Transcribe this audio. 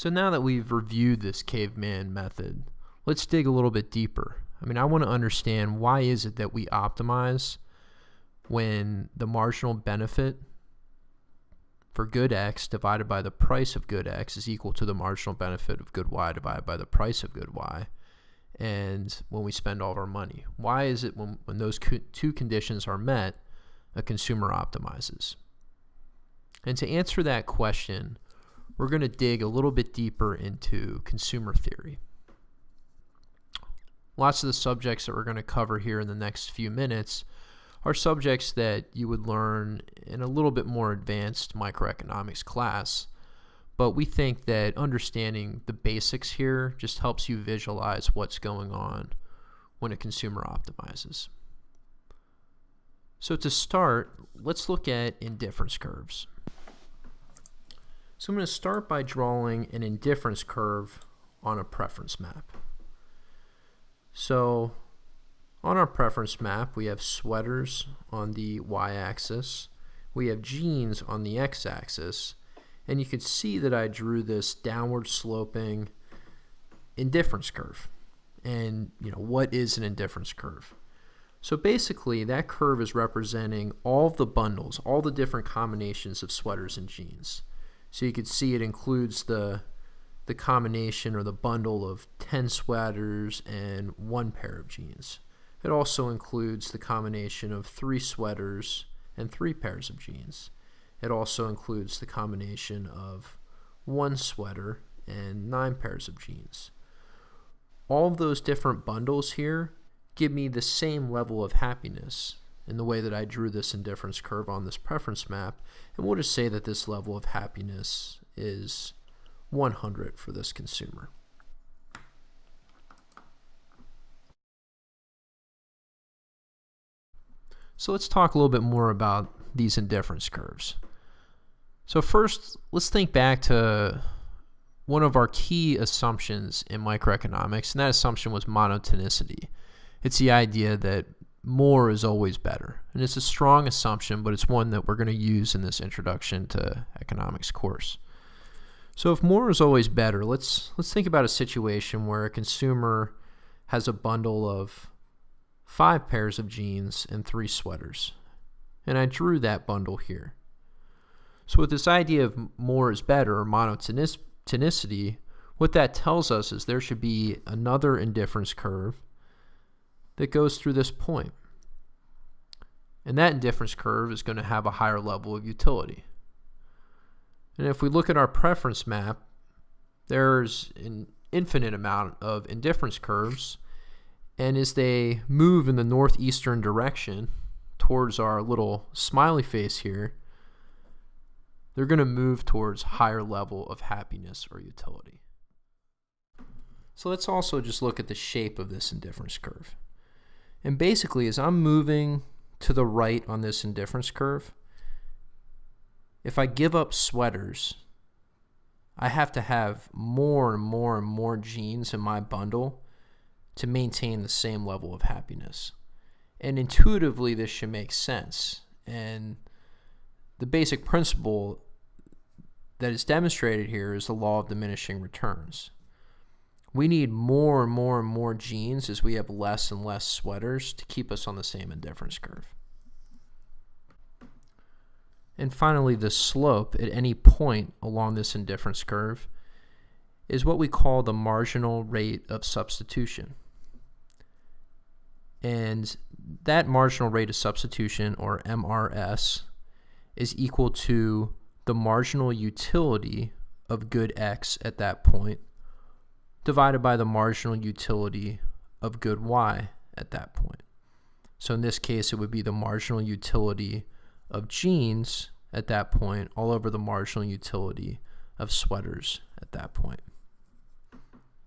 So now that we've reviewed this caveman method, let's dig a little bit deeper. I want to understand, why is it that we optimize when the marginal benefit for good X divided by the price of good X is equal to the marginal benefit of good Y divided by the price of good Y, and when we spend all of our money? Why is it when those two conditions are met, a consumer optimizes? And to answer that question, we're going to dig a little bit deeper into consumer theory. Lots of the subjects that we're going to cover here in the next few minutes are subjects that you would learn in a little bit more advanced microeconomics class, but we think that understanding the basics here just helps you visualize what's going on when a consumer optimizes. So to start, let's look at indifference curves. So I'm going to start by drawing an indifference curve on a preference map. So on our preference map, we have sweaters on the y-axis, we have jeans on the x-axis, and you can see that I drew this downward sloping indifference curve. And what is an indifference curve? So basically, that curve is representing all of the bundles, all the different combinations of sweaters and jeans. So you can see it includes the combination or the bundle of 10 sweaters and 1 pair of jeans. It also includes the combination of 3 sweaters and 3 pairs of jeans. It also includes the combination of 1 sweater and 9 pairs of jeans. All of those different bundles here give me the same level of happiness in the way that I drew this indifference curve on this preference map, and we'll just say that this level of happiness is 100 for this consumer. So let's talk a little bit more about these indifference curves. So first, let's think back to one of our key assumptions in microeconomics, and that assumption was monotonicity. It's the idea that more is always better. And it's a strong assumption, but it's one that we're going to use in this Introduction to Economics course. So if more is always better, let's think about a situation where a consumer has a bundle of 5 pairs of jeans and 3 sweaters. And I drew that bundle here. So with this idea of more is better, or monotonicity, what that tells us is there should be another indifference curve that goes through this point. And that indifference curve is going to have a higher level of utility. And if we look at our preference map, there's an infinite amount of indifference curves, and as they move in the northeastern direction towards our little smiley face here, they're going to move towards higher level of happiness or utility. So let's also just look at the shape of this indifference curve. And basically, as I'm moving to the right on this indifference curve, if I give up sweaters, I have to have more and more and more jeans in my bundle to maintain the same level of happiness. And intuitively, this should make sense. And the basic principle that is demonstrated here is the law of diminishing returns. We need more and more and more jeans as we have less and less sweaters to keep us on the same indifference curve. And finally, the slope at any point along this indifference curve is what we call the marginal rate of substitution. And that marginal rate of substitution, or MRS, is equal to the marginal utility of good X at that point divided by the marginal utility of good Y at that point. So in this case, it would be the marginal utility of jeans at that point all over the marginal utility of sweaters at that point.